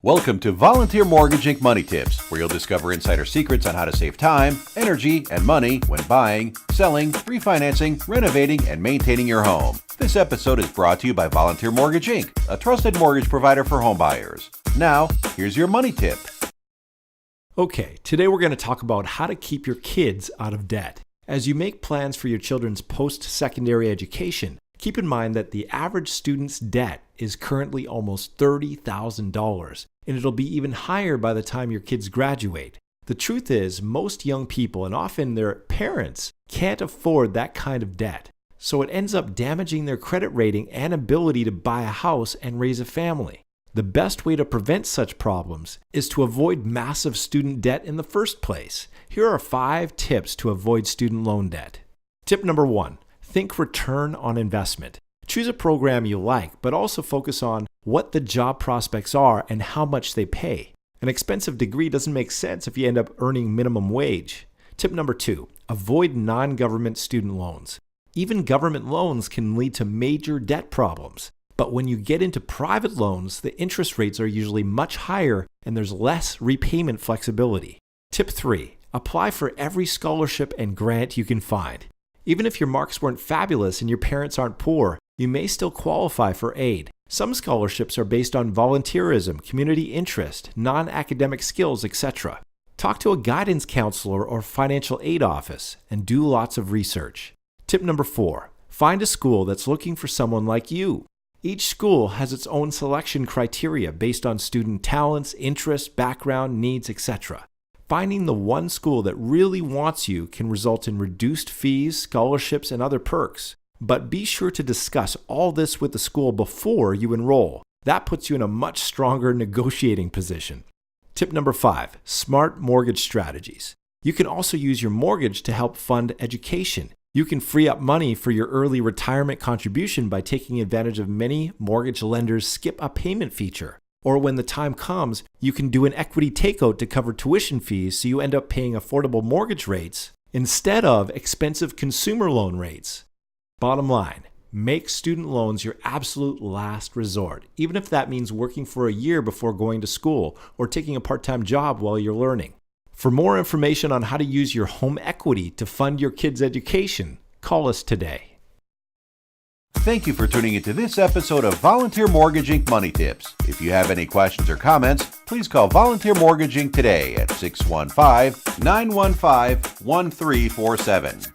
Welcome to Volunteer Mortgage Inc. Money Tips, where you'll discover insider secrets on how to save time, energy, and money when buying, selling, refinancing, renovating, and maintaining your home. This episode is brought to you by Volunteer Mortgage Inc., a trusted mortgage provider for home buyers. Now, here's your money tip. Okay, today we're going to talk about how to keep your kids out of debt. As you make plans for your children's post-secondary education, keep in mind that the average student's debt is currently almost $30,000, and it'll be even higher by the time your kids graduate. The truth is, most young people, and often their parents, can't afford that kind of debt. So it ends up damaging their credit rating and ability to buy a house and raise a family. The best way to prevent such problems is to avoid massive student debt in the first place. Here are 5 tips to avoid student loan debt. Tip number 1. Think return on investment. Choose a program you like, but also focus on what the job prospects are and how much they pay. An expensive degree doesn't make sense if you end up earning minimum wage. Tip number 2. Avoid non-government student loans. Even government loans can lead to major debt problems. But when you get into private loans, the interest rates are usually much higher and there's less repayment flexibility. Tip 3. Apply for every scholarship and grant you can find. Even if your marks weren't fabulous and your parents aren't poor, you may still qualify for aid. Some scholarships are based on volunteerism, community interest, non-academic skills, etc. Talk to a guidance counselor or financial aid office and do lots of research. Tip number 4. Find a school that's looking for someone like you. Each school has its own selection criteria based on student talents, interests, background, needs, etc. Finding the one school that really wants you can result in reduced fees, scholarships, and other perks. But be sure to discuss all this with the school before you enroll. That puts you in a much stronger negotiating position. Tip number 5. Smart mortgage strategies. You can also use your mortgage to help fund education. You can free up money for your early retirement contribution by taking advantage of many mortgage lenders' skip a payment feature. Or when the time comes, you can do an equity takeout to cover tuition fees so you end up paying affordable mortgage rates instead of expensive consumer loan rates. Bottom line, make student loans your absolute last resort, even if that means working for a year before going to school or taking a part-time job while you're learning. For more information on how to use your home equity to fund your kids' education, call us today. Thank you for tuning into this episode of Volunteer Mortgage Inc. Money Tips. If you have any questions or comments, please call Volunteer Mortgage Inc. today at 615-915-1347.